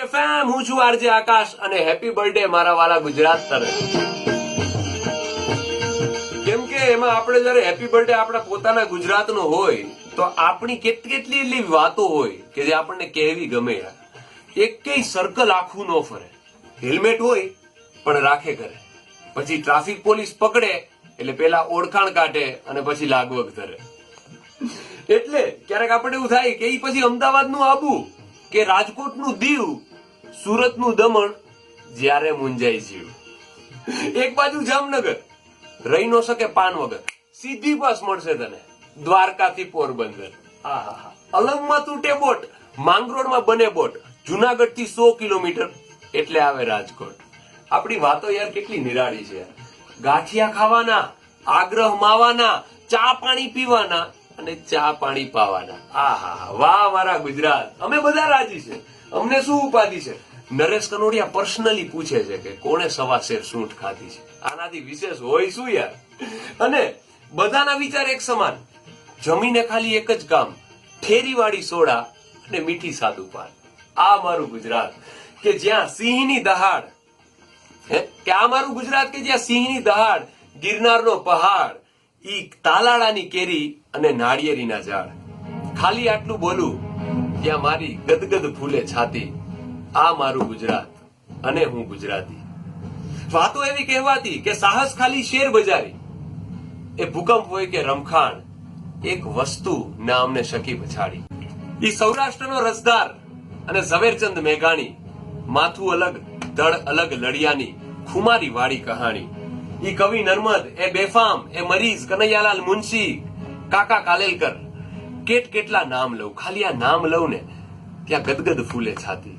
FM હું છું RJ આકાશ અને હેપી બર્થડે મારા વાલા ગુજરાત તને। કેમ કે એમાં આપણે જયારે હેપી બર્થડે આપણા પોતાના ગુજરાતનો હોય તો આપણી કેટલી એટલી વાતો હોય કે જે આપણને કહેવી ગમે યાર। એકેય સર્કલ આખું ન ફરે, હેલ્મેટ હોય પણ રાખે કરે, પછી ટ્રાફિક પોલીસ પકડે એટલે પેલા ઓળખાણ કાઢે અને પછી લાગવગ ધરે। એટલે ક્યારેક આપણે એવું થાય કે ઈ પછી અમદાવાદનું આબુ કે રાજકોટનું દીવ, સુરતનું દમણ જ્યારે મુંજાઈ જીવ। એક બાજુ જામનગર રહી નો શકે પાન વગર, સીધી બસ મળશે તને દ્વારકાથી પોરબંદર। આહા, અલંગમાં તૂટે બોટ, માંગરોળમાં બને બોટ, જુનાગઢ થી 100 કિલોમીટર એટલે આવે રાજકોટ। આપણી વાતો યાર કેટલી નિરાળી છે યાર। ગાંઠિયા ખાવાના, આગ્રહ માવાના, ચા પાણી પીવાના અને ચા પાણી પાવાના। આહા, વાહ મારા ગુજરાત, અમે બધા રાજી છે, અમને શું ઉપાધિ છે। નરેશ કનોડિયા પર્સનલી પૂછે છે કે કોણે સવા શેર સૂંઠ ખાધી છે, આનાથી વિશેષ હોય શું યાર। અને બધાના વિચાર એક સમાન, જમીને ખાલી એક જ કામ, ઠેરીવાળી સોડા અને મીઠી સાદું પાન। આ મારું ગુજરાત કે જ્યાં સિંહની દહાડ, કે આ મારું ગુજરાત કે જ્યાં સિંહની દહાડ, ગિરનારનો પહાડ, ઈ તાલાળાની કેરી અને નાળિયેરીના ઝાડ। ખાલી આટલું બોલું ત્યાં મારી ગદગદ ફૂલે છાતી, આ મારું ગુજરાત અને હું ગુજરાતી। વાતો એવી કહેવાતી કે સાહસ ખાલી શેર બજારી, એ ભૂકંપ હોય કે રમખાણ, એક વસ્તુ ના અમને શકી પછાડી। ઈ સૌરાષ્ટ્રનો રસદાર અને ઝવેરચંદ મેઘાણી, માથું અલગ ધડ અલગ લડિયાની ખુમારી વાળી કહાણી। ઈ કવિ નર્મદ, એ બેફામ, એ મરીઝ, કનૈયાલાલ મુનશી, કાકા કાલેલકર, કેટલા નામ લઉં, ખાલી આ નામ લઉં ને ત્યાં ગદગદ ફૂલે છાતી।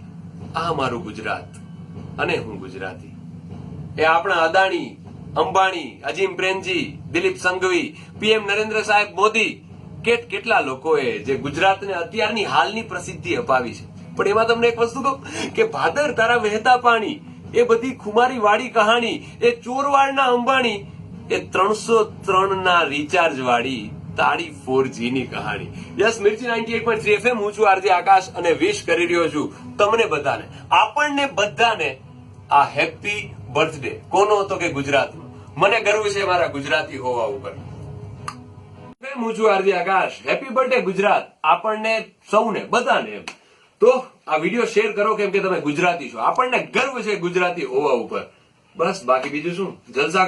આ મારું ગુજરાત અને હું ગુજરાતી। એ આપણા અદાણી, અંબાણી, અજીમ પ્રેમજી, દિલીપ સંઘવી, પીએમ નરેન્દ્ર સાહેબ મોદી, કેટલા લોકોએ જે ગુજરાતને અત્યારની હાલની પ્રસિદ્ધિ અપાવી છે। પણ એમાં તમને એક વસ્તુ કહું કે ભાદર તારા વહેતા પાણી, એ બધી ખુમારી વાળી કહાણી, એ ચોરવાડના અંબાણી, એ 303 ના રિચાર્જ વાળી તાળી 4G ની કહાણી। યસ, મિર્ચી 98.3 FM, હું છું આરજે આકાશ અને વિશ કરી રહ્યો છું તમને બધાને, આપણને બધાને આ હેપી બર્થડે। કોનો હતો કે ગુજરાતનો? મને ગર્વ છે મારા ગુજરાતી હોવા ઉપર। હું છું આરજે આકાશ, હેપી બર્થડે ગુજરાત, આપણને સૌને બધાને એમ। તો આ વિડીયો શેર કરો કેમ કે તમે ગુજરાતી છો, આપણને ગર્વ છે ગુજરાતી હોવા ઉપર, બસ બાકી બીજું શું, જલસા।